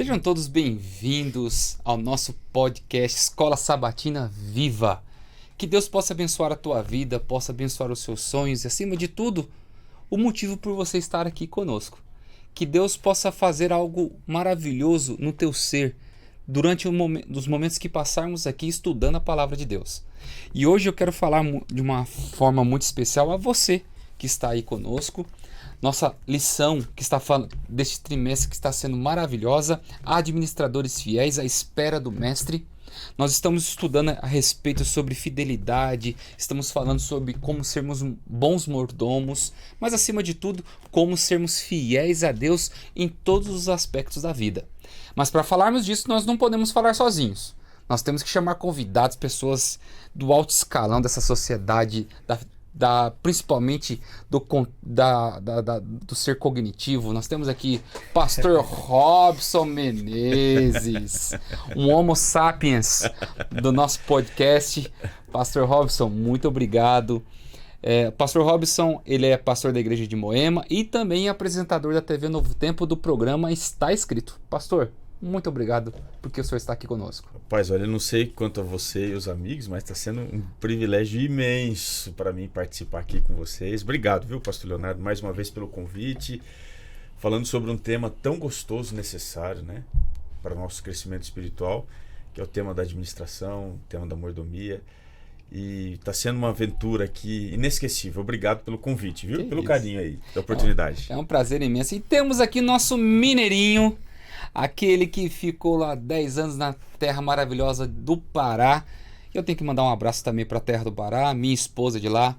Sejam todos bem-vindos ao nosso podcast Escola Sabatina Viva. Que Deus possa abençoar a tua vida, possa abençoar os seus sonhos e, acima de tudo, o motivo por você estar aqui conosco. Que Deus possa fazer algo maravilhoso no teu ser durante os momentos que passarmos aqui estudando a palavra de Deus. E hoje eu quero falar de uma forma muito especial a você que está aí conosco. Nossa lição que está falando deste trimestre que está sendo maravilhosa, administradores fiéis à espera do mestre. Nós estamos estudando a respeito sobre fidelidade, estamos falando sobre como sermos bons mordomos, mas acima de tudo, como sermos fiéis a Deus em todos os aspectos da vida. Mas para falarmos disso, nós não podemos falar sozinhos. Nós temos que chamar convidados, pessoas do alto escalão dessa sociedade, principalmente do ser cognitivo. Nós temos aqui Pastor Robson Menezes, um homo sapiens do nosso podcast. Pastor Robson, muito obrigado. Pastor Robson, ele é pastor da igreja de Moema e também apresentador da TV Novo Tempo do programa Está Escrito. Pastor, muito obrigado porque o senhor está aqui conosco. Rapaz, olha, eu não sei quanto a você e os amigos, mas está sendo um privilégio imenso para mim participar aqui com vocês. Obrigado, viu, pastor Leonardo, mais uma vez pelo convite, falando sobre um tema tão gostoso, necessário, né, para o nosso crescimento espiritual, que é o tema da administração, o tema da mordomia. E está sendo uma aventura aqui inesquecível. Obrigado pelo convite, viu? Pelo carinho aí, da oportunidade. É um prazer imenso. E temos aqui nosso mineirinho, aquele que ficou lá 10 anos na terra maravilhosa do Pará. Eu tenho que mandar um abraço também para a terra do Pará, minha esposa de lá.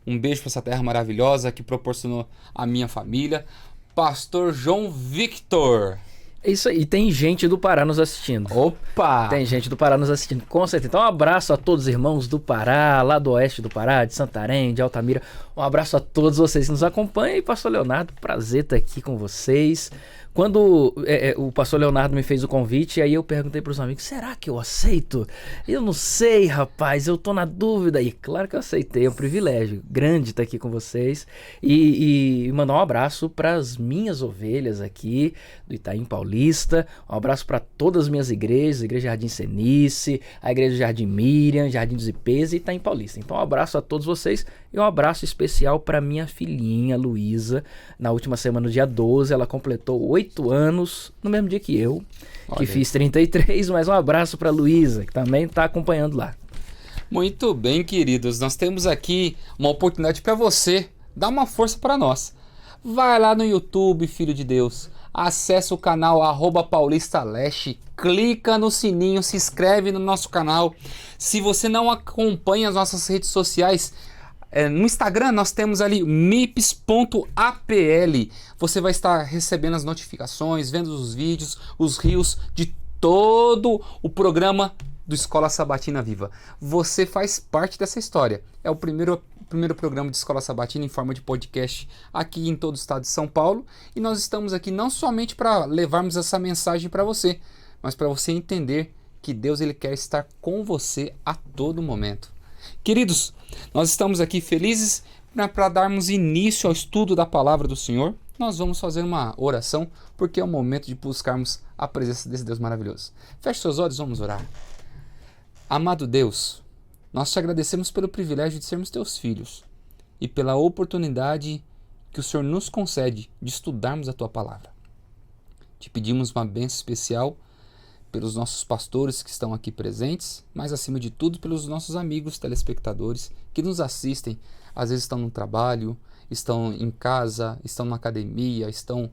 Um beijo para essa terra maravilhosa que proporcionou a minha família. Pastor João Victor. Isso aí, tem gente do Pará nos assistindo. Opa! Tem gente do Pará nos assistindo, com certeza. Então um abraço a todos os irmãos do Pará, lá do oeste do Pará, de Santarém, de Altamira. Um abraço a todos vocês que nos acompanham. E pastor Leonardo, prazer estar aqui com vocês. Quando o pastor Leonardo me fez o convite, aí eu perguntei para os amigos, será que eu aceito? Eu não sei, rapaz, eu tô na dúvida. E claro que eu aceitei, é um privilégio grande estar aqui com vocês. E mandar um abraço para as minhas ovelhas aqui do Itaim Paulista. Um abraço para todas as minhas igrejas, a Igreja Jardim Cenice, a Igreja Jardim Miriam, Jardim dos Ipês e Itaim Paulista. Então um abraço a todos vocês e um abraço especial para minha filhinha, Luísa. Na última semana, no dia 12, ela completou 8 anos, no mesmo dia que eu, que fiz 33, mas um abraço para Luísa, que também está acompanhando lá. Muito bem, queridos, nós temos aqui uma oportunidade para você dar uma força para nós. Vai lá no YouTube, filho de Deus, acessa o canal @paulistaleste, clica no sininho, se inscreve no nosso canal. Se você não acompanha as nossas redes sociais, no Instagram nós temos ali mips.apl. Você vai estar recebendo as notificações, vendo os vídeos, os reels de todo o programa do Escola Sabatina Viva. Você faz parte dessa história. É o primeiro programa de Escola Sabatina em forma de podcast aqui em todo o estado de São Paulo. E nós estamos aqui não somente para levarmos essa mensagem para você, mas para você entender que Deus ele quer estar com você a todo momento. Queridos, nós estamos aqui felizes para darmos início ao estudo da palavra do Senhor. Nós vamos fazer uma oração, porque é o momento de buscarmos a presença desse Deus maravilhoso. Feche seus olhos, vamos orar. Amado Deus, nós te agradecemos pelo privilégio de sermos teus filhos e pela oportunidade que o Senhor nos concede de estudarmos a tua palavra. Te pedimos uma bênção especial pelos nossos pastores que estão aqui presentes, mas acima de tudo pelos nossos amigos telespectadores que nos assistem, às vezes estão no trabalho, estão em casa, estão na academia, estão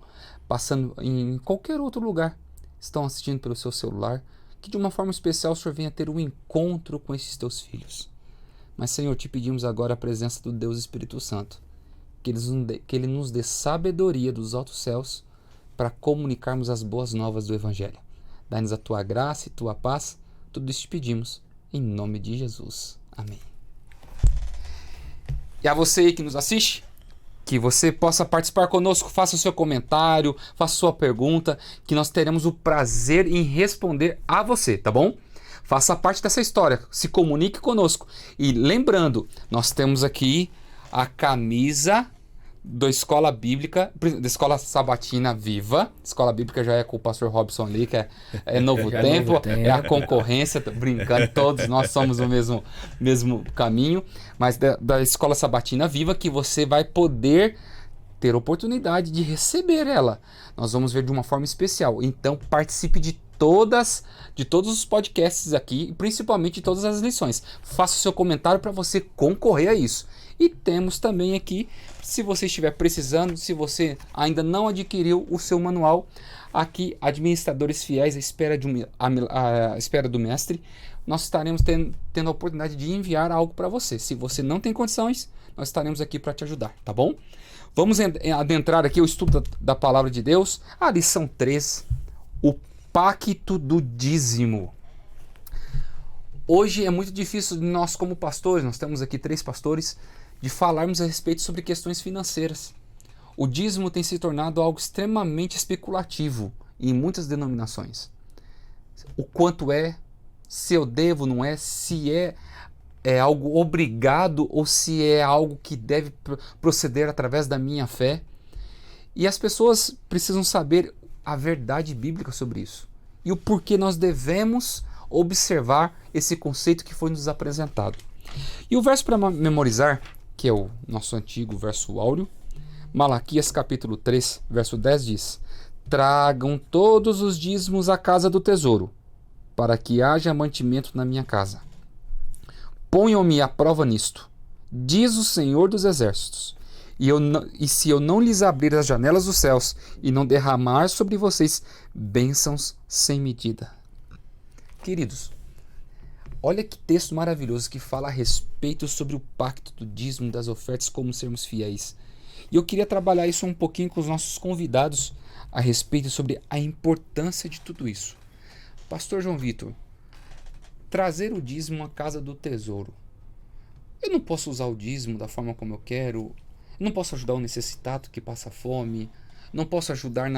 passando em qualquer outro lugar, estão assistindo pelo seu celular, que de uma forma especial o Senhor venha ter um encontro com esses teus filhos. Mas Senhor, te pedimos agora a presença do Deus Espírito Santo, que Ele nos dê sabedoria dos altos céus para comunicarmos as boas novas do Evangelho. Dá-nos a tua graça e tua paz. Tudo isso te pedimos, em nome de Jesus. Amém. E a você aí que nos assiste, que você possa participar conosco, faça o seu comentário, faça a sua pergunta, que nós teremos o prazer em responder a você, tá bom? Faça parte dessa história, se comunique conosco. E lembrando, nós temos aqui a camisa da Escola Bíblica, da Escola Sabatina Viva. Escola Bíblica já é com o pastor Robson ali, que é Novo Já é Tempo, Novo Tempo. é a concorrência, tô brincando, todos nós somos o mesmo caminho, mas da Escola Sabatina Viva, que você vai poder ter oportunidade de receber ela. Nós vamos ver de uma forma especial. Então participe de todos os podcasts aqui, e principalmente de todas as lições. Faça o seu comentário para você concorrer a isso. E temos também aqui, se você estiver precisando, se você ainda não adquiriu o seu manual, aqui, Administradores Fiéis, à espera do Mestre, nós estaremos tendo a oportunidade de enviar algo para você. Se você não tem condições, nós estaremos aqui para te ajudar, tá bom? Vamos adentrar aqui o estudo da Palavra de Deus, a lição 3, o Pacto do Dízimo. Hoje é muito difícil nós como pastores, nós temos aqui 3 pastores, de falarmos a respeito sobre questões financeiras. O dízimo tem se tornado algo extremamente especulativo em muitas denominações. O quanto é, se eu devo, não é, se é algo obrigado ou se é algo que deve proceder através da minha fé. E as pessoas precisam saber a verdade bíblica sobre isso e o porquê nós devemos observar esse conceito que foi nos apresentado. E o verso para memorizar, que é o nosso antigo verso áureo, Malaquias capítulo 3, verso 10 diz: tragam todos os dízimos à casa do tesouro, para que haja mantimento na minha casa. Ponham-me à prova nisto, diz o Senhor dos Exércitos, e se eu não lhes abrir as janelas dos céus e não derramar sobre vocês bênçãos sem medida. Queridos, olha que texto maravilhoso que fala a respeito sobre o pacto do dízimo, das ofertas, como sermos fiéis. E eu queria trabalhar isso um pouquinho com os nossos convidados a respeito sobre a importância de tudo isso. Pastor João Vitor, trazer o dízimo à casa do tesouro. Eu não posso usar o dízimo da forma como eu quero. Não posso ajudar o necessitado que passa fome. Não posso ajudar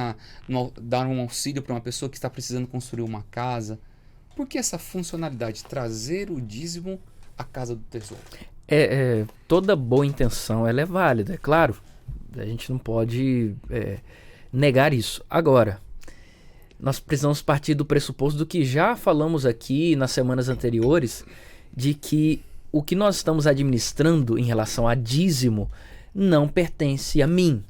dar um auxílio para uma pessoa que está precisando construir uma casa. Por que essa funcionalidade? Trazer o dízimo à casa do tesouro. Toda boa intenção ela é válida, é claro. A gente não pode negar isso. Agora, nós precisamos partir do pressuposto do que já falamos aqui nas semanas anteriores, de que o que nós estamos administrando em relação a dízimo não pertence a mim.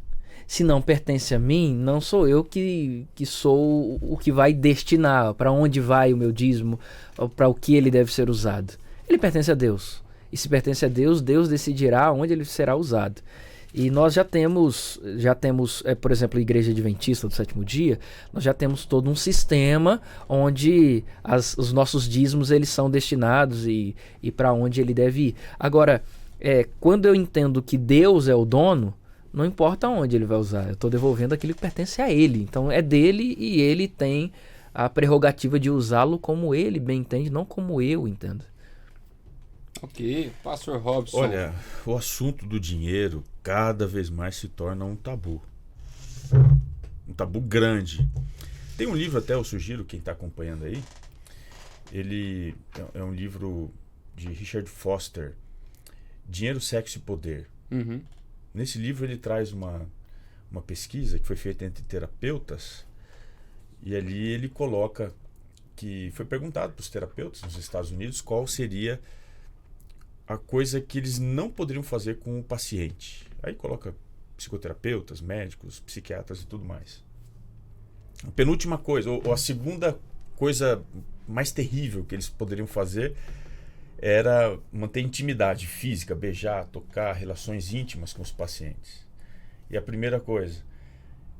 Se não pertence a mim, não sou eu que sou o que vai destinar, para onde vai o meu dízimo, para o que ele deve ser usado. Ele pertence a Deus. E se pertence a Deus, Deus decidirá onde ele será usado. E nós já temos, por exemplo, a Igreja Adventista do Sétimo Dia, nós já temos todo um sistema onde os nossos dízimos eles são destinados e para onde ele deve ir. Agora, quando eu entendo que Deus é o dono, não importa onde ele vai usar, eu estou devolvendo aquilo que pertence a ele. Então é dele e ele tem a prerrogativa de usá-lo como ele bem entende, não como eu entendo. Ok, Pastor Robson. Olha, o assunto do dinheiro cada vez mais se torna um tabu. Um tabu grande. Tem um livro, até eu sugiro, quem está acompanhando aí, ele é um livro de Richard Foster, Dinheiro, Sexo e Poder. Uhum. Nesse livro ele traz uma pesquisa que foi feita entre terapeutas, e ali ele coloca que foi perguntado para os terapeutas nos Estados Unidos qual seria a coisa que eles não poderiam fazer com o paciente. Aí coloca psicoterapeutas, médicos, psiquiatras e tudo mais. A penúltima coisa, ou a segunda coisa mais terrível que eles poderiam fazer era manter intimidade física, beijar, tocar, relações íntimas com os pacientes. E a primeira coisa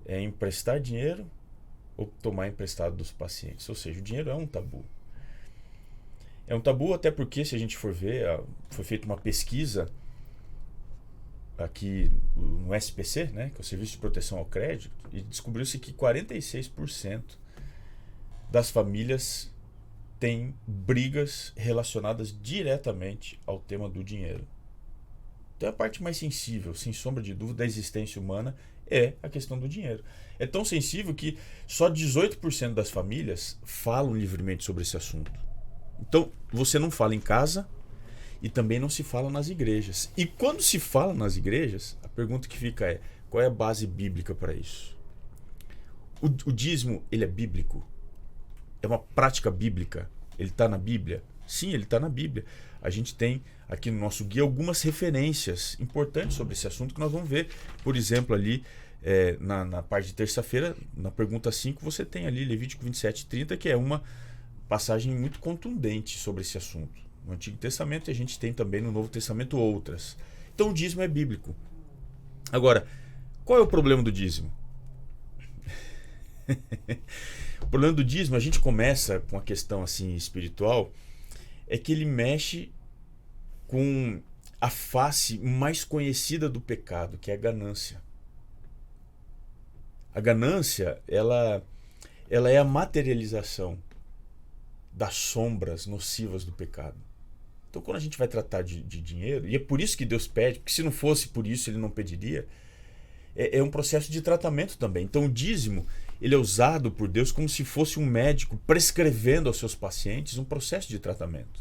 é emprestar dinheiro ou tomar emprestado dos pacientes. Ou seja, o dinheiro é um tabu. É um tabu até porque, se a gente for ver, foi feita uma pesquisa aqui no SPC, né, que é o Serviço de Proteção ao Crédito, e descobriu-se que 46% das famílias têm brigas relacionadas diretamente ao tema do dinheiro. Então a parte mais sensível, sem sombra de dúvida, da existência humana é a questão do dinheiro. É tão sensível que só 18% das famílias falam livremente sobre esse assunto. Então, você não fala em casa e também não se fala nas igrejas. E quando se fala nas igrejas, a pergunta que fica é: qual é a base bíblica para isso? O dízimo, ele é bíblico? É uma prática bíblica? Ele está na Bíblia? Sim, ele está na Bíblia. A gente tem aqui no nosso guia algumas referências importantes sobre esse assunto que nós vamos ver. Por exemplo, ali na parte de terça-feira, na pergunta 5, você tem ali Levítico 27:30, que é uma passagem muito contundente sobre esse assunto. No Antigo Testamento, e a gente tem também no Novo Testamento outras. Então o dízimo é bíblico. Agora, qual é o problema do dízimo? O problema do dízimo, a gente começa com a questão assim espiritual, é que ele mexe com a face mais conhecida do pecado, que é a ganância. A ganância, ela é a materialização das sombras nocivas do pecado. Então, quando a gente vai tratar de dinheiro, e é por isso que Deus pede, porque se não fosse por isso ele não pediria, é um processo de tratamento também. Então, o dízimo, ele é usado por Deus como se fosse um médico prescrevendo aos seus pacientes um processo de tratamento.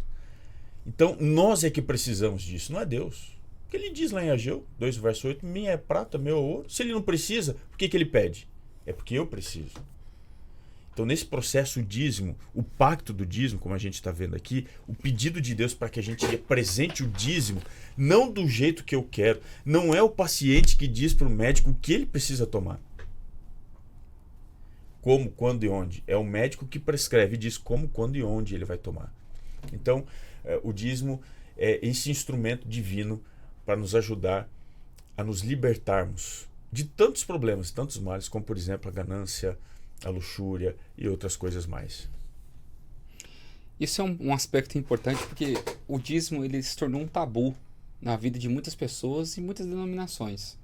Então, nós é que precisamos disso, não é Deus. Porque ele diz lá em Ageu 2, verso 8, minha é prata, meu é ouro. Se ele não precisa, por que ele pede? É porque eu preciso. Então, nesse processo, o dízimo, o pacto do dízimo, como a gente está vendo aqui, o pedido de Deus para que a gente apresente o dízimo, não do jeito que eu quero, não é o paciente que diz para o médico o que ele precisa tomar. Como, quando e onde. É o médico que prescreve e diz como, quando e onde ele vai tomar. Então, o dízimo é esse instrumento divino para nos ajudar a nos libertarmos de tantos problemas, tantos males, como, por exemplo, a ganância, a luxúria e outras coisas mais. Isso é um aspecto importante porque o dízimo ele se tornou um tabu na vida de muitas pessoas e muitas denominações.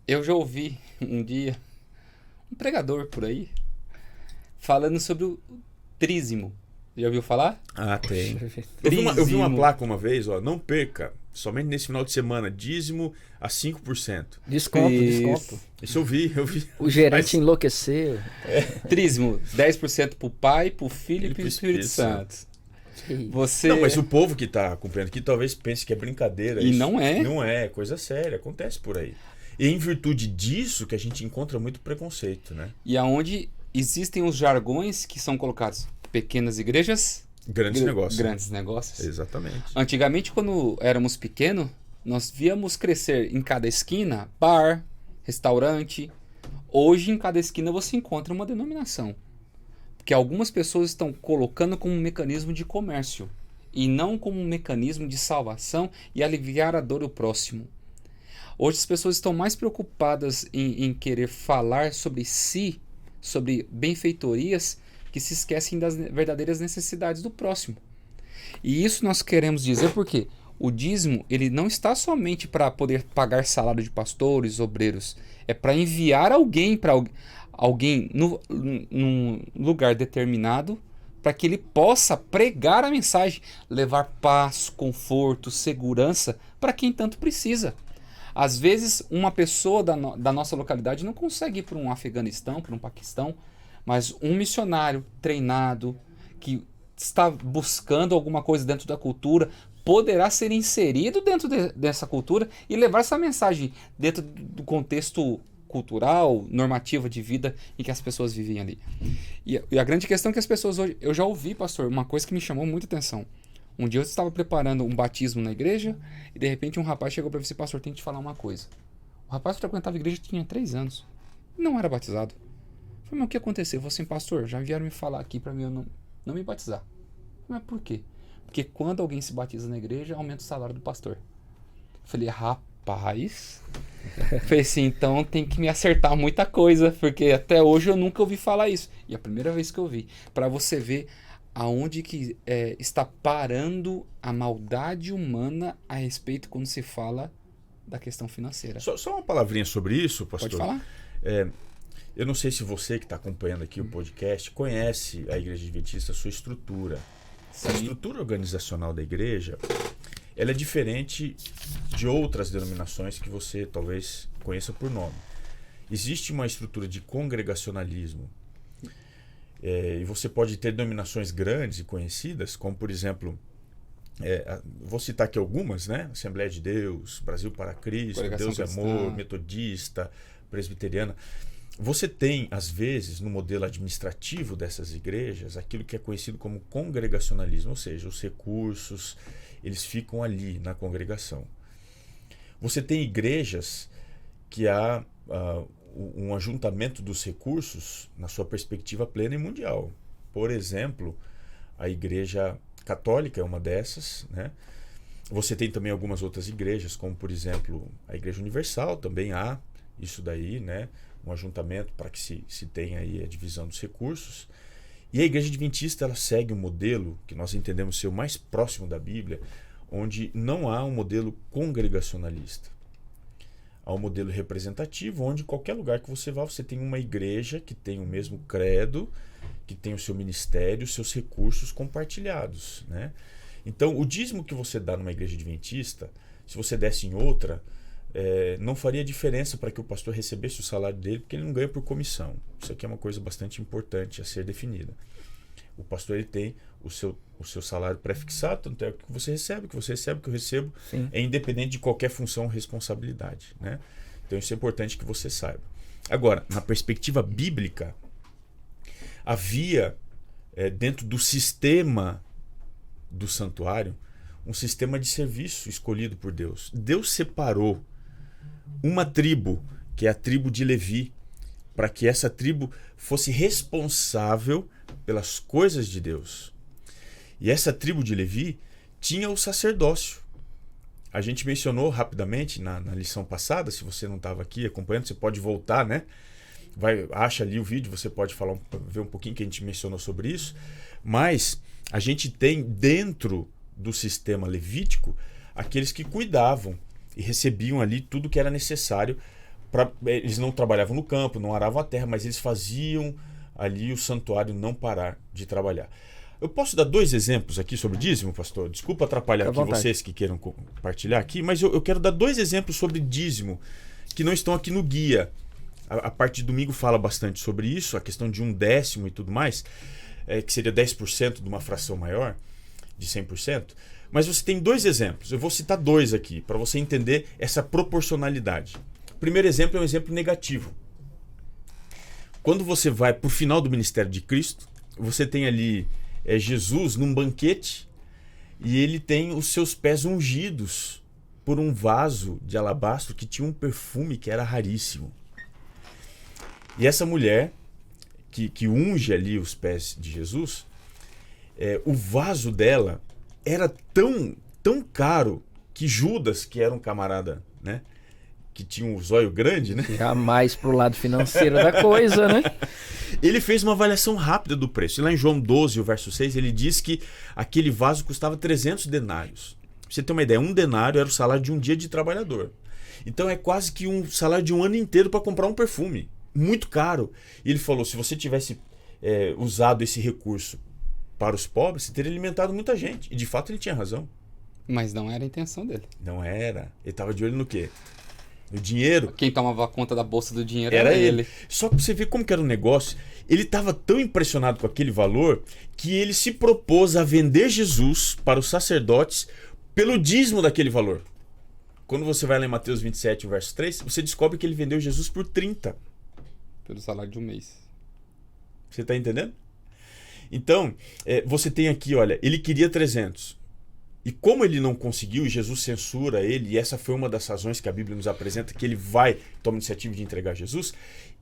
Eu já ouvi um dia um pregador por aí falando sobre o trízimo. Já ouviu falar? Ah, tem. Eu vi uma placa uma vez, ó, não perca, somente nesse final de semana, dízimo a 5%. Desconto. Isso eu vi. O gerente enlouqueceu. Trízimo, 10% pro Pai, pro Filho e pro Espírito Santo. Você... Não, mas o povo que está acompanhando aqui talvez pense que é brincadeira. E isso. não é. Não é coisa séria, acontece por aí. E em virtude disso que a gente encontra muito preconceito, né? E aonde existem os jargões que são colocados pequenas igrejas, grandes negócios. Grandes negócios. Exatamente. Antigamente, quando éramos pequenos, nós víamos crescer em cada esquina bar, restaurante. Hoje, em cada esquina, você encontra uma denominação. Porque algumas pessoas estão colocando como um mecanismo de comércio e não como um mecanismo de salvação e aliviar a dor do próximo. Hoje as pessoas estão mais preocupadas em querer falar sobre si, sobre benfeitorias, que se esquecem das verdadeiras necessidades do próximo. E isso nós queremos dizer porque o dízimo ele não está somente para poder pagar salário de pastores, obreiros. É para enviar alguém para alguém num lugar determinado para que ele possa pregar a mensagem, levar paz, conforto, segurança para quem tanto precisa. Às vezes, uma pessoa da nossa localidade não consegue ir para um Afeganistão, para um Paquistão, mas um missionário treinado, que está buscando alguma coisa dentro da cultura, poderá ser inserido dentro dessa cultura e levar essa mensagem dentro do contexto cultural, normativo de vida em que as pessoas vivem ali. E a grande questão é que as pessoas hoje... Eu já ouvi, pastor, uma coisa que me chamou muita atenção. Um dia eu estava preparando um batismo na igreja e de repente um rapaz chegou para mim e disse: pastor, tem que te falar uma coisa. O rapaz frequentava a igreja tinha 3 anos. Não era batizado. Eu falei: mas o que aconteceu? Eu falei assim: pastor, já vieram me falar aqui para mim eu não me batizar. Eu falei: mas por quê? Porque quando alguém se batiza na igreja, aumenta o salário do pastor. Eu falei: rapaz... Eu falei assim, então tem que me acertar muita coisa, porque até hoje eu nunca ouvi falar isso. E a primeira vez que eu vi, para você ver aonde que está parando a maldade humana a respeito quando se fala da questão financeira. Só uma palavrinha sobre isso, pastor. Pode falar? Eu não sei se você que está acompanhando aqui o podcast conhece a Igreja Adventista, a sua estrutura. Sim. A estrutura organizacional da igreja, ela é diferente de outras denominações que você talvez conheça por nome. Existe uma estrutura de congregacionalismo. E você pode ter denominações grandes e conhecidas, como por exemplo Vou citar aqui algumas, né? Assembleia de Deus, Brasil para Cristo, Congregação Deus é Cristã. Amor, Metodista, Presbiteriana. Você tem, às vezes, no modelo administrativo dessas igrejas, aquilo que é conhecido como congregacionalismo, ou seja, os recursos, eles ficam ali na congregação. Você tem igrejas que há um ajuntamento dos recursos na sua perspectiva plena e mundial. Por exemplo, a Igreja Católica é uma dessas, né? Você tem também algumas outras igrejas, como por exemplo a Igreja Universal, também há isso daí, né? Um ajuntamento para que se tenha aí a divisão dos recursos. E a Igreja Adventista, ela segue um modelo que nós entendemos ser o mais próximo da Bíblia, onde não há um modelo congregacionalista. Há um modelo representativo, onde qualquer lugar que você vá, você tem uma igreja que tem o mesmo credo, que tem o seu ministério, os seus recursos compartilhados, né? Então, o dízimo que você dá numa igreja adventista, se você desse em outra, não faria diferença para que o pastor recebesse o salário dele, porque ele não ganha por comissão. Isso aqui é uma coisa bastante importante a ser definida. O pastor, ele tem o seu salário pré-fixado, tanto é o que você recebe, o que eu recebo. Sim. É independente de qualquer função ou responsabilidade, né? Então isso é importante que você saiba. Agora, na perspectiva bíblica, havia dentro do sistema do santuário um sistema de serviço escolhido por Deus. Deus separou uma tribo, que é a tribo de Levi, para que essa tribo fosse responsável pelas coisas de Deus. E essa tribo de Levi tinha o sacerdócio. A gente mencionou rapidamente na lição passada, se você não estava aqui acompanhando, você pode voltar, né? Acha ali o vídeo, você pode ver um pouquinho que a gente mencionou sobre isso. Mas a gente tem dentro do sistema levítico aqueles que cuidavam e recebiam ali tudo que era necessário. Eles não trabalhavam no campo, não aravam a terra, mas eles faziam ali o santuário não parar de trabalhar. Eu posso dar 2 exemplos aqui sobre dízimo, pastor? Desculpa atrapalhar aqui vocês que queiram compartilhar aqui, mas eu quero dar 2 exemplos sobre dízimo que não estão aqui no guia. A parte de domingo fala bastante sobre isso, a questão de 1/10 e tudo mais, que seria 10% de uma fração maior, de 100%. Mas você tem 2 exemplos. Eu vou citar 2 aqui, para você entender essa proporcionalidade. O primeiro exemplo é um exemplo negativo. Quando você vai para o final do ministério de Cristo, você tem ali Jesus num banquete e ele tem os seus pés ungidos por um vaso de alabastro que tinha um perfume que era raríssimo. E essa mulher que unge ali os pés de Jesus, o vaso dela era tão caro que Judas, que era um camarada, né, que tinha um zóio grande, né? Já mais pro lado financeiro da coisa, né? Ele fez uma avaliação rápida do preço. E lá em João 12, o verso 6, ele diz que aquele vaso custava 300 denários. Pra você ter uma ideia, 1 denário era o salário de um dia de trabalhador. Então é quase que um salário de um ano inteiro para comprar um perfume. Muito caro. E ele falou, se você tivesse usado esse recurso para os pobres, você teria alimentado muita gente. E de fato ele tinha razão. Mas não era a intenção dele. Não era. Ele estava de olho no quê? No dinheiro. Quem tomava conta da bolsa do dinheiro era ele. Só para você ver como que era o negócio, ele estava tão impressionado com aquele valor que ele se propôs a vender Jesus para os sacerdotes pelo dízimo daquele valor. Quando você vai lá em Mateus 27, verso 3, você descobre que ele vendeu Jesus por 30. Pelo salário de um mês. Você está entendendo? Então, você tem aqui, olha, ele queria 300. E como ele não conseguiu, e Jesus censura ele, e essa foi uma das razões que a Bíblia nos apresenta, que ele toma a iniciativa de entregar Jesus,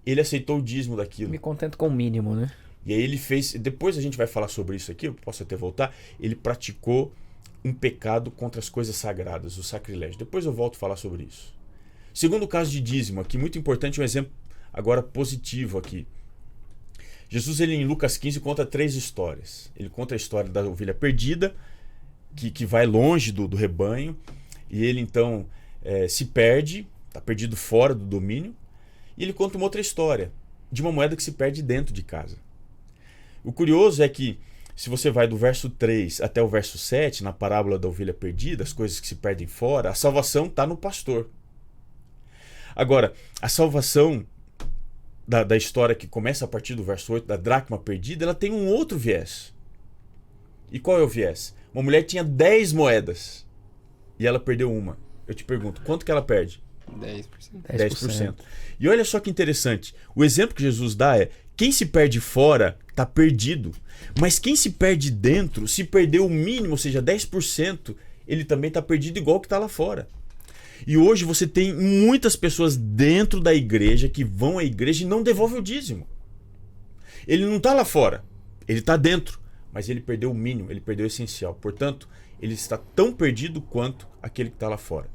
ele aceitou o dízimo daquilo. Me contento com o mínimo, né? E aí ele fez, depois a gente vai falar sobre isso aqui, eu posso até voltar, ele praticou um pecado contra as coisas sagradas, o sacrilégio. Depois eu volto a falar sobre isso. Segundo caso de dízimo, aqui muito importante, um exemplo agora positivo aqui. Jesus, ele em Lucas 15, conta 3 histórias. Ele conta a história da ovelha perdida, que vai longe do rebanho, e ele então se perde, está perdido fora do domínio, e ele conta uma outra história, de uma moeda que se perde dentro de casa. O curioso é que, se você vai do verso 3 até o verso 7, na parábola da ovelha perdida, as coisas que se perdem fora, a salvação está no pastor. Agora, a salvação da história que começa a partir do verso 8, da dracma perdida, ela tem um outro viés. E qual é o viés? Uma mulher tinha 10 moedas e ela perdeu uma. Eu te pergunto, quanto que ela perde? 10%. 10%. E olha só que interessante. O exemplo que Jesus dá é: quem se perde fora está perdido. Mas quem se perde dentro, se perdeu o mínimo, ou seja, 10%, ele também está perdido igual que está lá fora. E hoje você tem muitas pessoas dentro da igreja que vão à igreja e não devolvem o dízimo. Ele não está lá fora, ele está dentro, mas ele perdeu o mínimo, ele perdeu o essencial. Portanto, ele está tão perdido quanto aquele que está lá fora.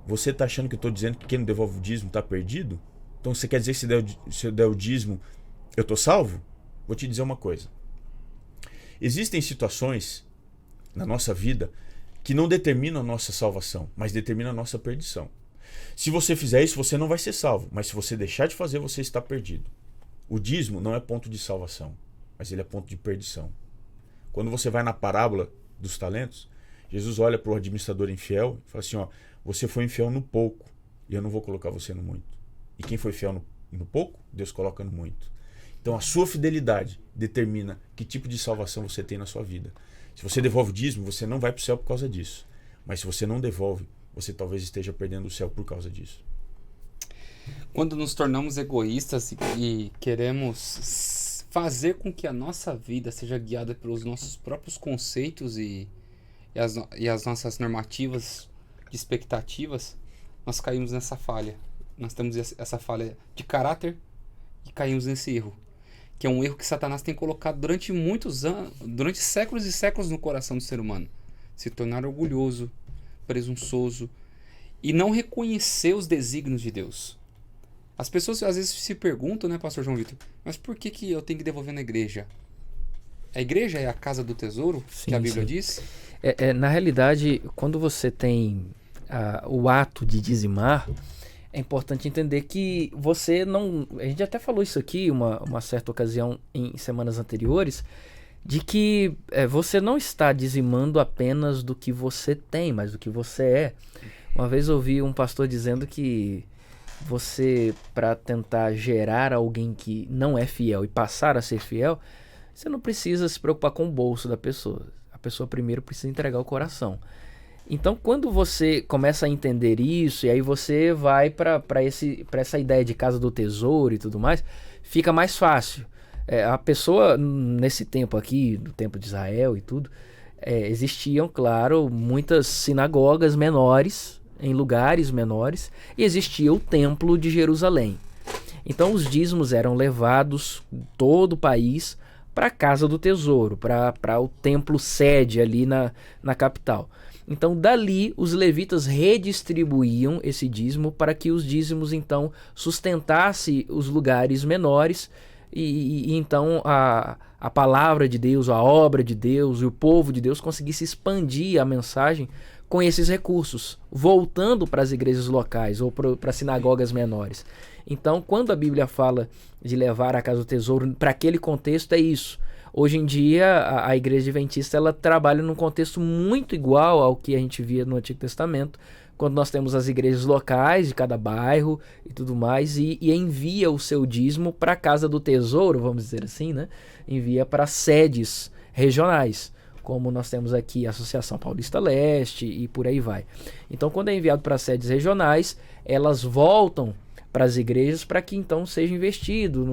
Você está achando que eu estou dizendo que quem não devolve o dízimo está perdido? Então você quer dizer que se eu der o dízimo, eu estou salvo? Vou te dizer uma coisa. Existem situações na nossa vida que não determinam a nossa salvação, mas determinam a nossa perdição. Se você fizer isso, você não vai ser salvo, mas se você deixar de fazer, você está perdido. O dízimo não é ponto de salvação, mas ele é ponto de perdição. Quando você vai na parábola dos talentos, Jesus olha para o administrador infiel e fala assim: ó, você foi infiel no pouco e eu não vou colocar você no muito. E quem foi fiel no pouco, Deus coloca no muito. Então a sua fidelidade determina que tipo de salvação você tem na sua vida. Se você devolve o dízimo, você não vai para o céu por causa disso. Mas se você não devolve, você talvez esteja perdendo o céu por causa disso. Quando nos tornamos egoístas e queremos fazer com que a nossa vida seja guiada pelos nossos próprios conceitos e as nossas normativas de expectativas, nós caímos nessa falha. Nós temos essa falha de caráter e caímos nesse erro, que é um erro que Satanás tem colocado durante muitos anos, durante séculos e séculos no coração do ser humano. Se tornar orgulhoso, presunçoso e não reconhecer os desígnios de Deus. As pessoas às vezes se perguntam, né, pastor João Vitor, mas por que eu tenho que devolver na igreja? A igreja é a casa do tesouro, sim, que a Bíblia sim. diz? Na realidade, quando você tem o ato de dizimar, é importante entender que você não... A gente até falou isso aqui uma certa ocasião em semanas anteriores, de que você não está dizimando apenas do que você tem, mas do que você é. Uma vez ouvi um pastor dizendo que você, para tentar gerar alguém que não é fiel e passar a ser fiel, você não precisa se preocupar com o bolso da pessoa. A pessoa primeiro precisa entregar o coração. Então, quando você começa a entender isso, e aí você vai para essa ideia de casa do tesouro e tudo mais, fica mais fácil. A pessoa, nesse tempo aqui, do tempo de Israel e tudo, existiam, claro, muitas sinagogas menores, em lugares menores, e existia o templo de Jerusalém. Então, os dízimos eram levados todo o país para a casa do tesouro, para o templo sede ali na capital. Então, dali, os levitas redistribuíam esse dízimo para que os dízimos, então, sustentassem os lugares menores e então a palavra de Deus, a obra de Deus e o povo de Deus conseguisse expandir a mensagem com esses recursos, voltando para as igrejas locais ou para sinagogas menores. Então, quando a Bíblia fala de levar a casa do tesouro, para aquele contexto é isso. Hoje em dia, a igreja adventista ela trabalha num contexto muito igual ao que a gente via no Antigo Testamento, quando nós temos as igrejas locais de cada bairro e tudo mais, e envia o seu dízimo para a casa do tesouro, vamos dizer assim, né? Envia para sedes regionais, como nós temos aqui a Associação Paulista Leste e por aí vai. Então, quando é enviado para sedes regionais, elas voltam para as igrejas para que então seja investido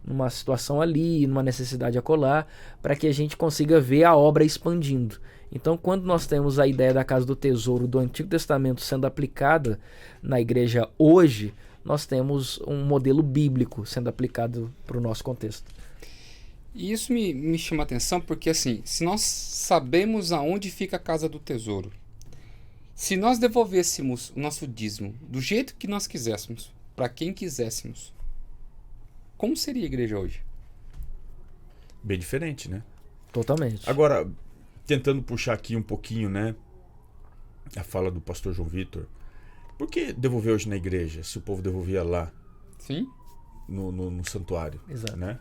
numa situação ali, numa necessidade acolá, para que a gente consiga ver a obra expandindo. Então, quando nós temos a ideia da casa do tesouro do Antigo Testamento sendo aplicada na igreja hoje, nós temos um modelo bíblico sendo aplicado para o nosso contexto. E isso me chama a atenção porque, assim, se nós sabemos aonde fica a casa do tesouro, se nós devolvêssemos o nosso dízimo do jeito que nós quiséssemos, para quem quiséssemos, como seria a igreja hoje? Bem diferente, né? Totalmente. Agora, tentando puxar aqui um pouquinho, né, a fala do pastor João Vitor, por que devolver hoje na igreja, se o povo devolvia lá? Sim. No santuário. Exato. Né?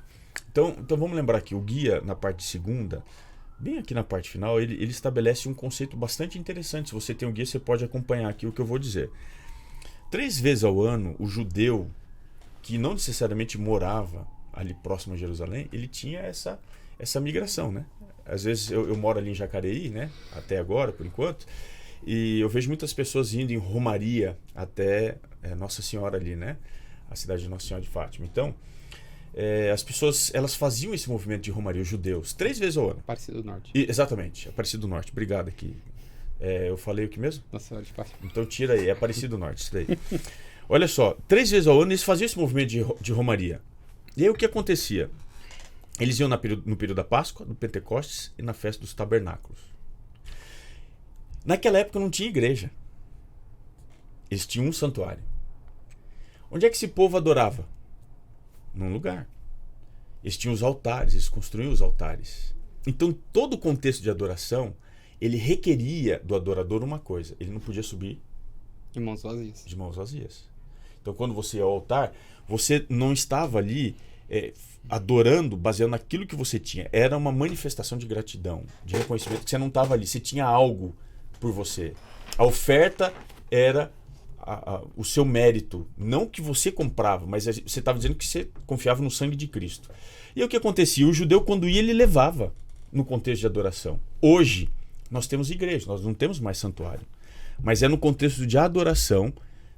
Então vamos lembrar que o guia, na parte segunda, bem aqui na parte final, ele estabelece um conceito bastante interessante. Se você tem um guia, você pode acompanhar aqui o que eu vou dizer. 3 vezes ao ano, o judeu, que não necessariamente morava ali próximo a Jerusalém, ele tinha essa migração, né? às vezes eu moro ali em Jacareí, né? Até agora, por enquanto. E eu vejo muitas pessoas indo em romaria até Nossa Senhora ali, né? A cidade de Nossa Senhora de Fátima. Então, as pessoas, elas faziam esse movimento de romaria, os judeus, 3 vezes ao ano. Aparecido do Norte. Exatamente, Aparecido do Norte. Obrigado aqui. Eu falei o que mesmo? Nossa Senhora de Fátima. Então tira aí, é Aparecido do Norte, isso daí. Olha só, 3 vezes ao ano eles faziam esse movimento de romaria. E aí o que acontecia? Eles iam no período da Páscoa, do Pentecostes e na festa dos tabernáculos. Naquela época não tinha igreja. Eles tinham um santuário. Onde é que esse povo adorava? Num lugar. Eles tinham os altares, eles construíam os altares. Então todo o contexto de adoração, ele requeria do adorador uma coisa: ele não podia subir De mãos vazias. de mãos vazias. Então quando você ia ao altar, você não estava ali adorando baseado naquilo que você tinha. Era uma manifestação de gratidão, de reconhecimento que você não estava ali, você tinha algo por você. A oferta era o seu mérito, não que você comprava, mas você estava dizendo que você confiava no sangue de Cristo. E aí o que acontecia? O judeu, quando ia, ele levava no contexto de adoração. Hoje, nós temos igreja, nós não temos mais santuário. Mas é no contexto de adoração.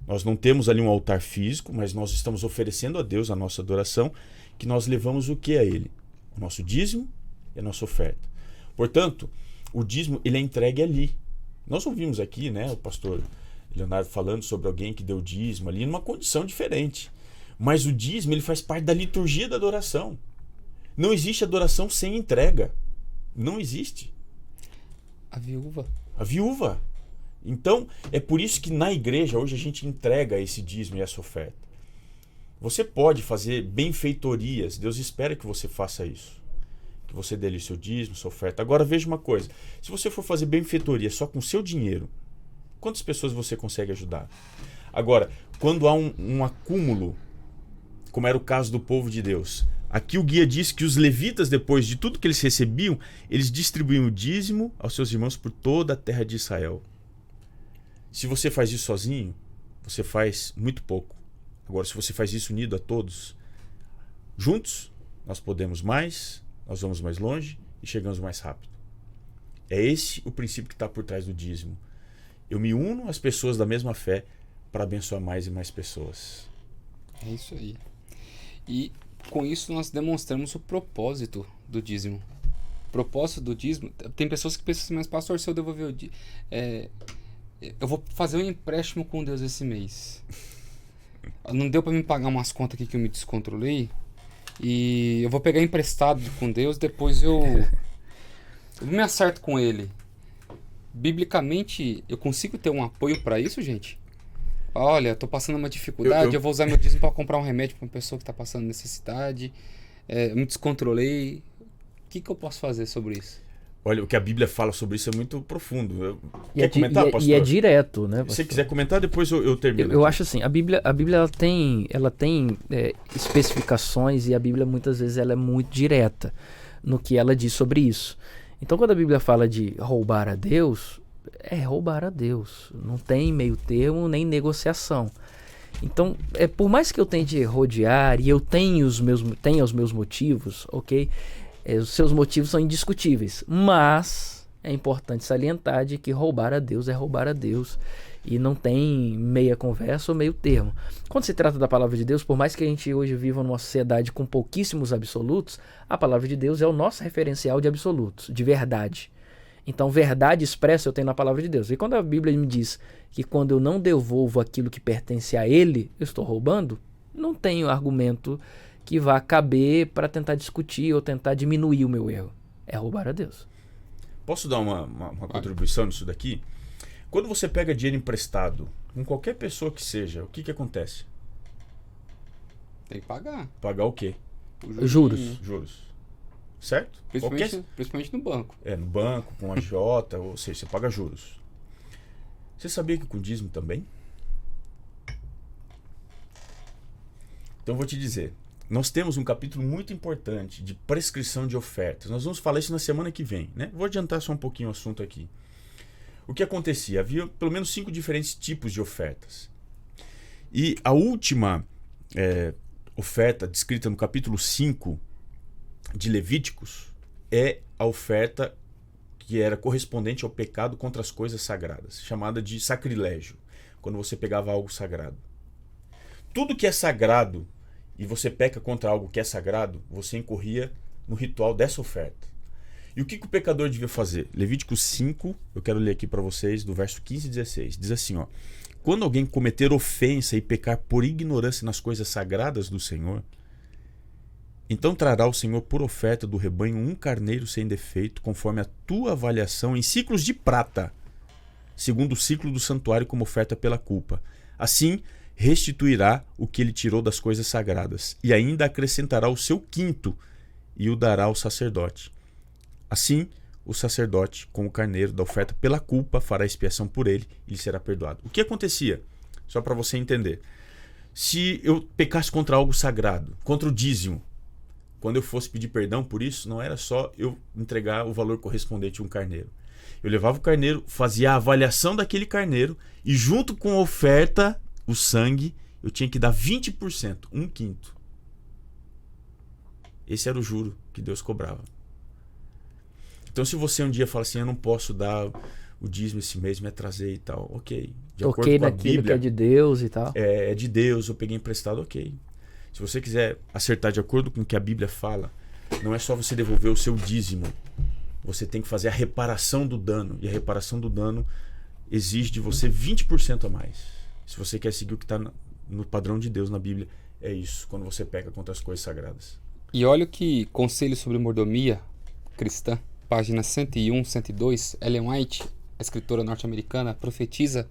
Nós não temos ali um altar físico, mas nós estamos oferecendo a Deus a nossa adoração, que nós levamos o que a Ele? O nosso dízimo e a nossa oferta. Portanto, o dízimo, ele é entregue ali. Nós ouvimos aqui, né, o pastor Leonardo falando sobre alguém que deu dízimo ali numa condição diferente. Mas o dízimo, ele faz parte da liturgia da adoração. Não existe adoração sem entrega. Não existe. A viúva. A viúva. Então, é por isso que na igreja hoje a gente entrega esse dízimo e essa oferta. Você pode fazer benfeitorias. Deus espera que você faça isso. Que você dê ali o seu dízimo, sua oferta. Agora veja uma coisa. Se você for fazer benfeitoria só com o seu dinheiro, quantas pessoas você consegue ajudar? Agora, quando há um acúmulo, como era o caso do povo de Deus, aqui o guia diz que os levitas, depois de tudo que eles recebiam, eles distribuíam o dízimo aos seus irmãos por toda a terra de Israel. Se você faz isso sozinho, você faz muito pouco. Agora, se você faz isso unido a todos, juntos, nós podemos mais, nós vamos mais longe e chegamos mais rápido. É esse o princípio que está por trás do dízimo. Eu me uno às pessoas da mesma fé para abençoar mais e mais pessoas. É isso aí. E com isso nós demonstramos o propósito do dízimo. O propósito do dízimo... Tem pessoas que pensam assim, mas pastor, se eu devolver o dízimo... eu vou fazer um empréstimo com Deus esse mês. Não deu para me pagar umas contas aqui que eu me descontrolei. E eu vou pegar emprestado com Deus, depois eu me acerto com Ele. Biblicamente, eu consigo ter um apoio para isso, gente? Olha, tô passando uma dificuldade, eu vou usar meu dízimo para comprar um remédio para uma pessoa que está passando necessidade. Eu me descontrolei. O que eu posso fazer sobre isso? Olha, o que a Bíblia fala sobre isso é muito profundo. Quer comentar, pastor? E é direto, né, pastor? Se você quiser comentar, depois eu termino. Eu acho assim, a Bíblia ela tem especificações, e a Bíblia muitas vezes ela é muito direta no que ela diz sobre isso. Então, quando a Bíblia fala de roubar a Deus, é roubar a Deus. Não tem meio termo nem negociação. Então, por mais que eu tente rodear e eu tenha os meus motivos, ok? Os seus motivos são indiscutíveis, mas é importante salientar de que roubar a Deus é roubar a Deus, e não tem meia conversa ou meio termo. Quando se trata da palavra de Deus, por mais que a gente hoje viva numa sociedade com pouquíssimos absolutos, a palavra de Deus é o nosso referencial de absolutos, de verdade. Então, verdade expressa eu tenho na palavra de Deus. E quando a Bíblia me diz que quando eu não devolvo aquilo que pertence a Ele, eu estou roubando, não tenho argumento que vá caber para tentar discutir ou tentar diminuir o meu erro. É roubar a Deus. Posso dar uma contribuição nisso daqui? Quando você pega dinheiro emprestado, com qualquer pessoa que seja, o que acontece? Tem que pagar. Pagar o quê? Juros. Juros. Certo? Principalmente no banco. No banco, com a agiota, ou seja, você paga juros. Você sabia que com dízimo também? Então eu vou te dizer. Nós temos um capítulo muito importante de prescrição de ofertas. Nós vamos falar isso na semana que vem, né? Vou adiantar só um pouquinho o assunto aqui. O que acontecia? Havia pelo menos 5 diferentes tipos de ofertas. E a última oferta descrita no capítulo 5 de Levíticos, é a oferta que era correspondente ao pecado contra as coisas sagradas, chamada de sacrilégio, quando você pegava algo sagrado. Tudo que é sagrado e você peca contra algo que é sagrado, você incorria no ritual dessa oferta. E o que o pecador devia fazer? Levítico 5, eu quero ler aqui para vocês, do verso 15 e 16. Diz assim, ó: quando alguém cometer ofensa e pecar por ignorância nas coisas sagradas do Senhor, então trará o Senhor por oferta do rebanho um carneiro sem defeito, conforme a tua avaliação, em ciclos de prata, segundo o ciclo do santuário, como oferta pela culpa. Assim, restituirá o que ele tirou das coisas sagradas, e ainda acrescentará o seu quinto, e o dará ao sacerdote. Assim, o sacerdote, com o carneiro da oferta pela culpa, fará expiação por ele, e lhe será perdoado. O que acontecia? Só para você entender. Se eu pecasse contra algo sagrado, contra o dízimo, quando eu fosse pedir perdão por isso, não era só eu entregar o valor correspondente a um carneiro. Eu levava o carneiro, fazia a avaliação daquele carneiro, e junto com a oferta, o sangue, eu tinha que dar 20%, um quinto. Esse era o juro que Deus cobrava. Então, se você um dia fala assim, eu não posso dar o dízimo esse mês, me atrasei e tal, ok. De acordo com a naquilo Bíblia, que é de Deus e tal. É de Deus, eu peguei emprestado, ok. Se você quiser acertar de acordo com o que a Bíblia fala, não é só você devolver o seu dízimo. Você tem que fazer a reparação do dano. E a reparação do dano exige de você 20% a mais. Se você quer seguir o que está no padrão de Deus na Bíblia, é isso, quando você peca contra as coisas sagradas. E olha que Conselho sobre Mordomia Cristã, página 101, 102, Ellen White, a escritora norte-americana, profetiza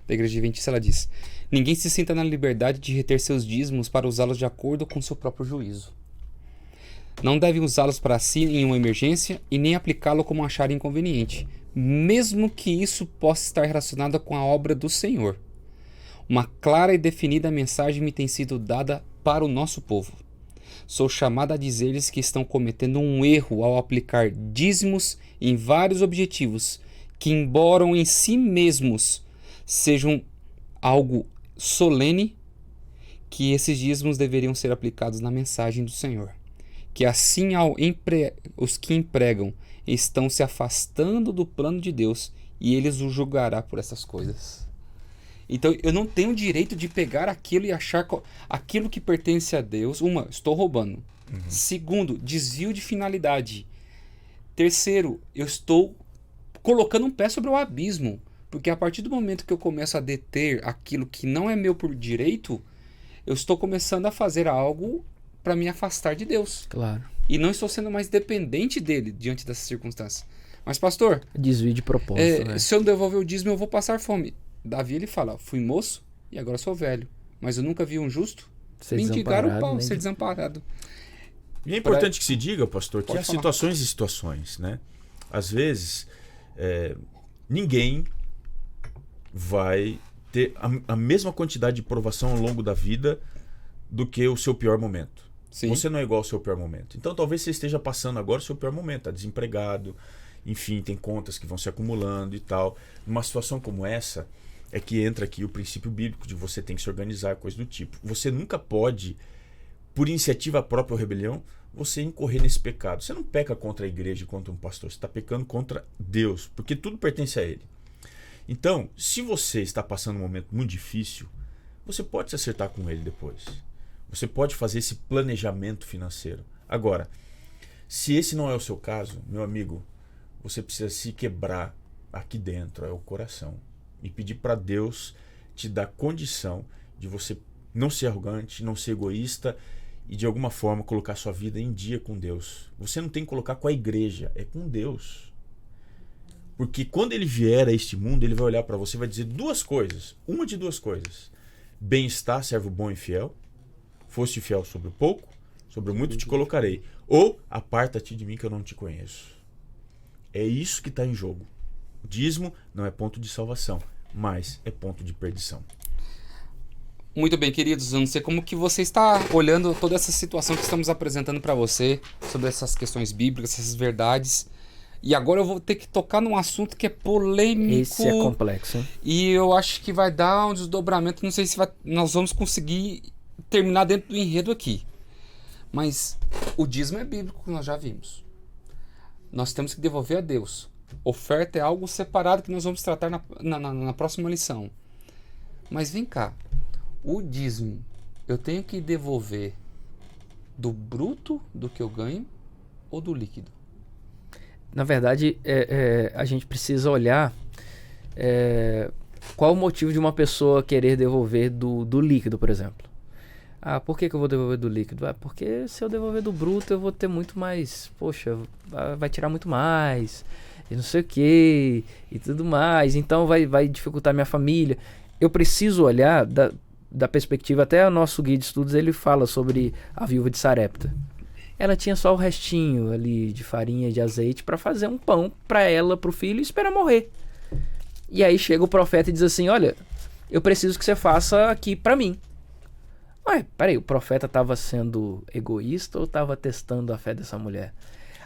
da Igreja Adventista, ela diz: ninguém se sinta na liberdade de reter seus dízimos para usá-los de acordo com seu próprio juízo. Não deve usá-los para si em uma emergência e nem aplicá-lo como achar inconveniente, mesmo que isso possa estar relacionado com a obra do Senhor. Uma clara e definida mensagem me tem sido dada para o nosso povo. Sou chamado a dizer-lhes que estão cometendo um erro ao aplicar dízimos em vários objetivos que, embora em si mesmos sejam algo solene, que esses dízimos deveriam ser aplicados na mensagem do Senhor. Que assim os que empregam estão se afastando do plano de Deus e eles o julgará por essas coisas. Então eu não tenho o direito de pegar aquilo e achar aquilo que pertence a Deus. Uma, estou roubando. Segundo, desvio de finalidade. Terceiro, eu estou colocando um pé sobre o abismo. Porque a partir do momento que eu começo a deter aquilo que não é meu por direito, eu estou começando a fazer algo para me afastar de Deus. Claro. E não estou sendo mais dependente dele diante dessas circunstâncias. Mas pastor, Desvio de propósito, né? se eu não devolver o dízimo eu vou passar fome. Davi ele fala, fui moço e agora sou velho, mas eu nunca vi um justo mendigar o pau, ser desamparado. E é importante que se diga, pastor, que Pode há falar. situações e situações, né? Às vezes, ninguém vai ter a mesma quantidade de provação ao longo da vida do que o seu pior momento. Sim. Você não é igual ao seu pior momento. Então talvez você esteja passando agora o seu pior momento, está desempregado, enfim, tem contas que vão se acumulando e tal. Numa situação como essa, é que entra aqui o princípio bíblico de você tem que se organizar, coisa do tipo. Você nunca pode, por iniciativa própria ou rebelião, você incorrer nesse pecado. Você não peca contra a igreja, contra um pastor, você está pecando contra Deus, porque tudo pertence a Ele. Então, se você está passando um momento muito difícil, você pode se acertar com Ele depois. Você pode fazer esse planejamento financeiro. Agora, se esse não é o seu caso, meu amigo, você precisa se quebrar aqui dentro, é o coração, e pedir para Deus te dar condição de você não ser arrogante, não ser egoísta e de alguma forma colocar sua vida em dia com Deus. Você não tem que colocar com a igreja, é com Deus. Porque quando Ele vier a este mundo, Ele vai olhar para você e vai dizer duas coisas. Uma de duas coisas. Bem-estar, servo bom e fiel. Foste fiel sobre o pouco, sobre o muito te colocarei. Ou aparta-te de mim que eu não te conheço. É isso que está em jogo. O dízimo não é ponto de salvação, mas é ponto de perdição. Muito bem, queridos, eu não sei como que você está olhando toda essa situação que estamos apresentando para você, sobre essas questões bíblicas, essas verdades. E agora eu vou ter que tocar num assunto que é polêmico. Esse é complexo, hein? E eu acho que vai dar um desdobramento, não sei se nós vamos conseguir terminar dentro do enredo aqui. Mas o dízimo é bíblico, nós já vimos. nós temos que devolver a Deus. Oferta é algo separado que nós vamos tratar na próxima lição. Mas vem cá, o dízimo, eu tenho que devolver do bruto do que eu ganho ou do líquido? Na verdade, a gente precisa olhar qual o motivo de uma pessoa querer devolver do líquido, por exemplo. Por que eu vou devolver do líquido? Porque se eu devolver do bruto eu vou ter muito mais, poxa, vai tirar muito mais, e não sei o que, e tudo mais, então vai dificultar minha família. Eu preciso olhar da perspectiva, até o nosso guia de estudos ele fala sobre a viúva de Sarepta. Ela tinha só o restinho ali de farinha e de azeite para fazer um pão para ela, para o filho e esperar morrer. E aí chega o profeta e diz assim, olha, eu preciso que você faça aqui para mim. Ué, peraí, o profeta estava sendo egoísta ou estava testando a fé dessa mulher?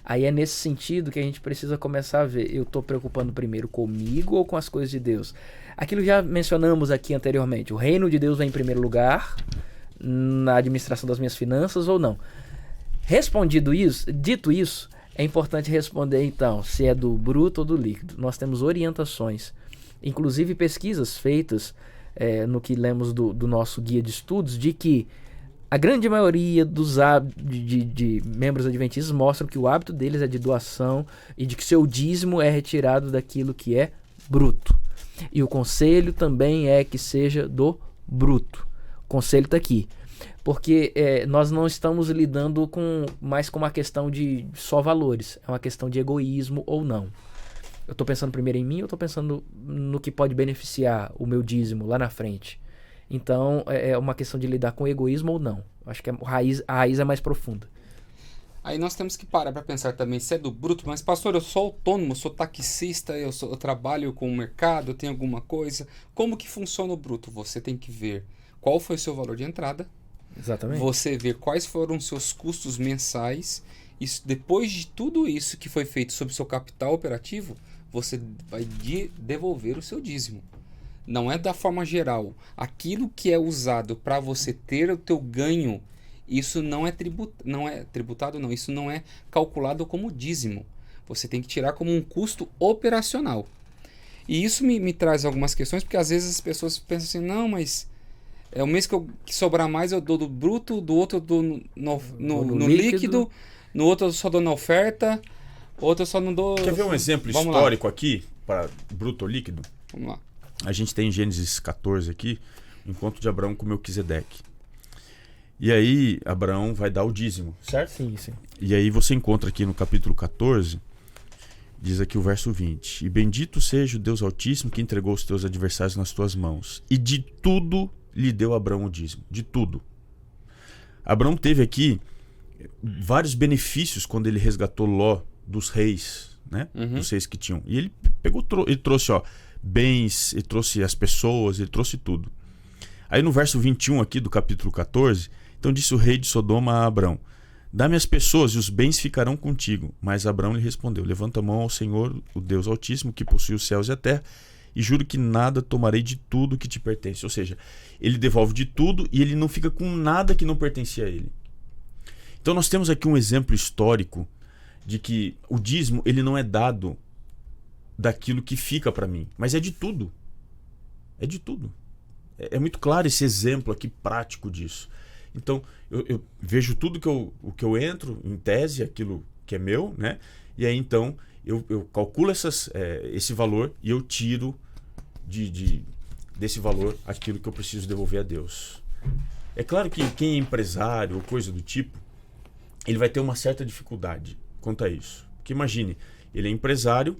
Aí é nesse sentido que a gente precisa começar a ver, eu estou preocupando primeiro comigo ou com as coisas de Deus? Aquilo que já mencionamos aqui anteriormente, o reino de Deus vem em primeiro lugar na administração das minhas finanças ou não? Dito isso, é importante responder então se é do bruto ou do líquido. Nós temos orientações, inclusive pesquisas feitas no que lemos do nosso guia de estudos, de que a grande maioria dos de membros adventistas mostram que o hábito deles é de doação e de que seu dízimo é retirado daquilo que é bruto. E o conselho também é que seja do bruto. O conselho está aqui. Porque nós não estamos lidando mais com uma questão de só valores. É uma questão de egoísmo ou não. Eu estou pensando primeiro em mim ou estou pensando no que pode beneficiar o meu dízimo lá na frente? Então, é uma questão de lidar com egoísmo ou não. Acho que a raiz é mais profunda. Aí nós temos que parar para pensar também se é do bruto, mas pastor, eu sou autônomo, eu sou taxista, eu trabalho com o mercado, eu tenho alguma coisa. Como que funciona o bruto? Você tem que ver qual foi o seu valor de entrada. Exatamente. Você ver quais foram os seus custos mensais. Depois de tudo isso que foi feito sobre o seu capital operativo, você vai devolver o seu dízimo. Não é da forma geral. Aquilo que é usado para você ter o teu ganho, isso não é tributado, não. Isso não é calculado como dízimo. Você tem que tirar como um custo operacional. E isso me traz algumas questões, porque às vezes as pessoas pensam assim, não, mas o mês que sobrar mais eu dou do bruto, do outro eu dou no líquido, no outro eu só dou na oferta, outro eu só não dou... Quer ver um exemplo histórico aqui para bruto ou líquido? Vamos lá. A gente tem em Gênesis 14 aqui, o encontro de Abraão com Melquisedeque. E aí, Abraão vai dar o dízimo, certo? Sim, sim. E aí você encontra aqui no capítulo 14, diz aqui o verso 20. E bendito seja o Deus Altíssimo que entregou os teus adversários nas tuas mãos. E de tudo lhe deu Abraão o dízimo. De tudo. Abraão teve aqui vários benefícios quando ele resgatou Ló dos reis, né? Dos reis que tinham. E ele ele trouxe, bens, ele trouxe as pessoas, ele trouxe tudo. Aí no verso 21 aqui do capítulo 14, então disse o rei de Sodoma a Abrão: dá-me as pessoas e os bens ficarão contigo. Mas Abrão lhe respondeu: levanta a mão ao Senhor, o Deus Altíssimo, que possui os céus e a terra, e juro que nada tomarei de tudo que te pertence. Ou seja, ele devolve de tudo e ele não fica com nada que não pertencia a ele. Então nós temos aqui um exemplo histórico de que o dízimo ele não é dado daquilo que fica para mim, mas é de tudo. É de tudo. É muito claro esse exemplo aqui prático disso. Então eu vejo tudo que eu entro, em tese, aquilo que é meu, né? E aí então eu calculo esse valor e eu tiro desse valor aquilo que eu preciso devolver a Deus. É claro que quem é empresário ou coisa do tipo, ele vai ter uma certa dificuldade quanto a isso. Porque imagine, ele é empresário,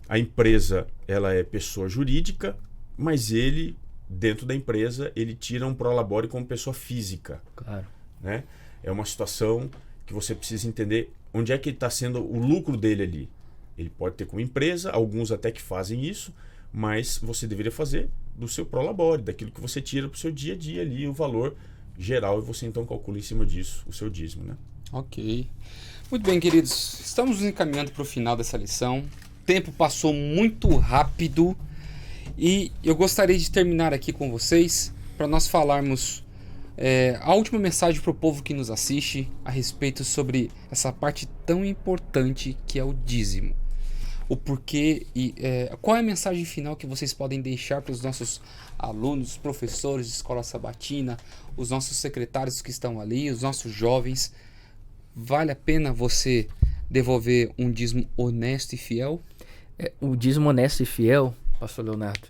a empresa ela é pessoa jurídica, mas ele, dentro da empresa, ele tira um prolabore como pessoa física. Claro. Né? É uma situação que você precisa entender onde é que está sendo o lucro dele ali. Ele pode ter como empresa, alguns até que fazem isso, mas você deveria fazer do seu prolabore, daquilo que você tira para o seu dia a dia ali, o valor geral, e você então calcula em cima disso o seu dízimo, né? Ok. Muito bem, queridos. Estamos nos encaminhando para o final dessa lição. O tempo passou muito rápido e eu gostaria de terminar aqui com vocês para nós falarmos A última mensagem para o povo que nos assiste a respeito sobre essa parte tão importante que é o dízimo. O porquê e qual é a mensagem final que vocês podem deixar para os nossos alunos, professores de escola sabatina, os nossos secretários que estão ali, os nossos jovens? Vale a pena você devolver um dízimo honesto e fiel? O dízimo honesto e fiel, pastor Leonardo,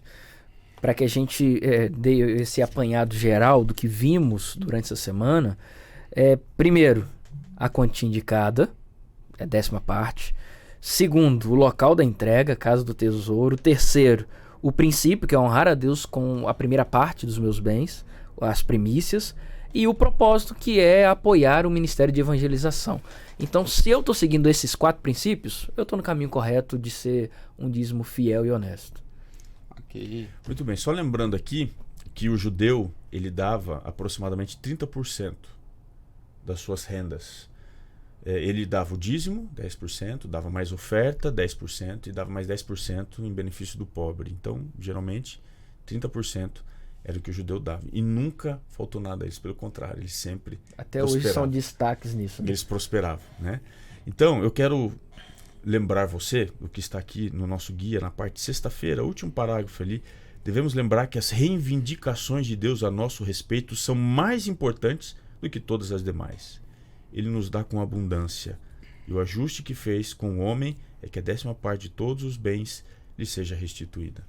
para que a gente dê esse apanhado geral do que vimos durante essa semana, primeiro, a quantia indicada, 10ª parte. Segundo, o local da entrega, casa do tesouro. Terceiro, o princípio, que é honrar a Deus com a primeira parte dos meus bens, as primícias. E o propósito, que é apoiar o ministério de evangelização. Então, se eu estou seguindo esses 4 princípios, eu estou no caminho correto de ser um dízimo fiel e honesto. Ok. Muito bem, só lembrando aqui que o judeu, ele dava aproximadamente 30% das suas rendas. Ele dava o dízimo, 10%, dava mais oferta, 10%, e dava mais 10% em benefício do pobre. Então, geralmente, 30% era o que o judeu dava. E nunca faltou nada a eles, pelo contrário, eles sempre Até hoje são destaques nisso. Né? Eles prosperavam, né? Então, eu quero lembrar você, o que está aqui no nosso guia, na parte de sexta-feira, último parágrafo ali, devemos lembrar que as reivindicações de Deus a nosso respeito são mais importantes do que todas as demais. Ele nos dá com abundância, e o ajuste que fez com o homem é que a 10ª parte de todos os bens lhe seja restituída.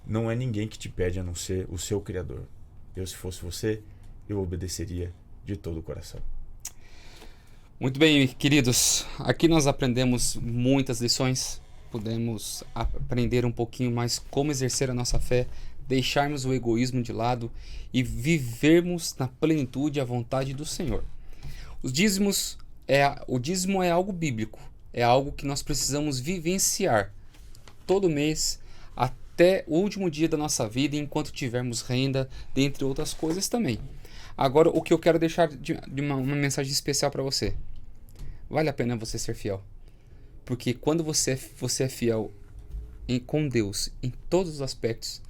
Não é ninguém que te pede a não ser o seu Criador. Eu, se fosse você, eu obedeceria de todo o coração. Muito bem, queridos. Aqui nós aprendemos muitas lições. Podemos aprender um pouquinho mais como exercer a nossa fé, deixarmos o egoísmo de lado e vivermos na plenitude a vontade do Senhor. O dízimo é algo bíblico. É algo que nós precisamos vivenciar todo mês, até o último dia da nossa vida, enquanto tivermos renda, dentre outras coisas também. Agora, o que eu quero deixar de uma mensagem especial para você. Vale a pena você ser fiel. Porque quando você é fiel com Deus em todos os aspectos,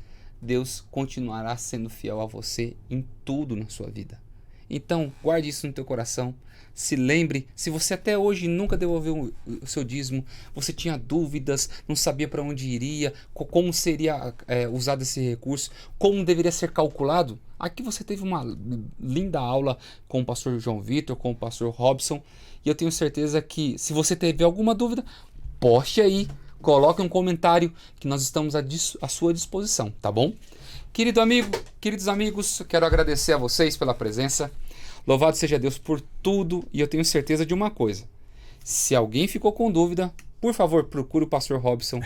Deus continuará sendo fiel a você em tudo na sua vida. Então, guarde isso no teu coração. Se lembre, se você até hoje nunca devolveu o seu dízimo, você tinha dúvidas, não sabia para onde iria, como seria usado esse recurso, como deveria ser calculado, aqui você teve uma linda aula com o pastor João Vitor, com o pastor Robson, e eu tenho certeza que se você teve alguma dúvida, poste aí, coloque um comentário que nós estamos à sua disposição, tá bom? Queridos amigos, quero agradecer a vocês pela presença. Louvado seja Deus por tudo, e eu tenho certeza de uma coisa. Se alguém ficou com dúvida, por favor, procure o pastor Robson,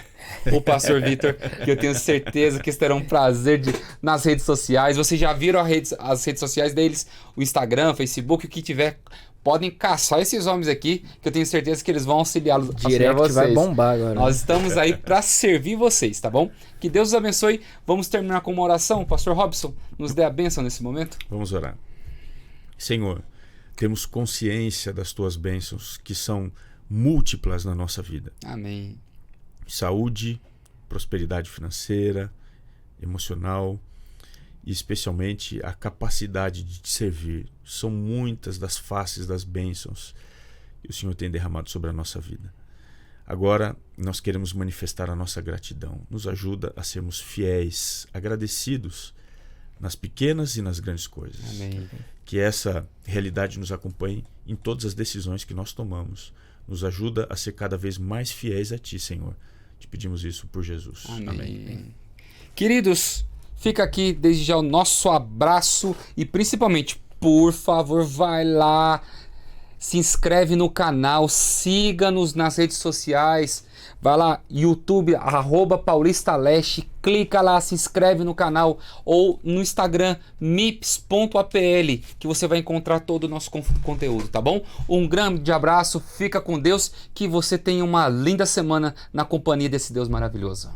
o pastor Vitor, que eu tenho certeza que eles terão prazer nas redes sociais. Vocês já viram as redes sociais deles, o Instagram, Facebook, o que tiver. Podem caçar esses homens aqui, que eu tenho certeza que eles vão auxiliá-los. Direct vai bombar agora. Nós estamos aí para servir vocês, tá bom? Que Deus os abençoe. Vamos terminar com uma oração. Pastor Robson, nos dê a bênção nesse momento. Vamos orar. Senhor, temos consciência das tuas bênçãos, que são múltiplas na nossa vida. Amém. Saúde, prosperidade financeira, emocional, e especialmente a capacidade de te servir. São muitas das faces das bênçãos que o Senhor tem derramado sobre a nossa vida. Agora, nós queremos manifestar a nossa gratidão. Nos ajuda a sermos fiéis, agradecidos nas pequenas e nas grandes coisas. Amém. Que essa realidade nos acompanhe em todas as decisões que nós tomamos. Nos ajuda a ser cada vez mais fiéis a Ti, Senhor. Te pedimos isso por Jesus. Amém. Amém. Queridos, fica aqui desde já o nosso abraço e principalmente, por favor, vai lá, se inscreve no canal, siga-nos nas redes sociais, vai lá, YouTube, @paulistaleste, clica lá, se inscreve no canal, ou no Instagram, mips.apl, que você vai encontrar todo o nosso conteúdo, tá bom? Um grande abraço, fica com Deus, que você tenha uma linda semana na companhia desse Deus maravilhoso.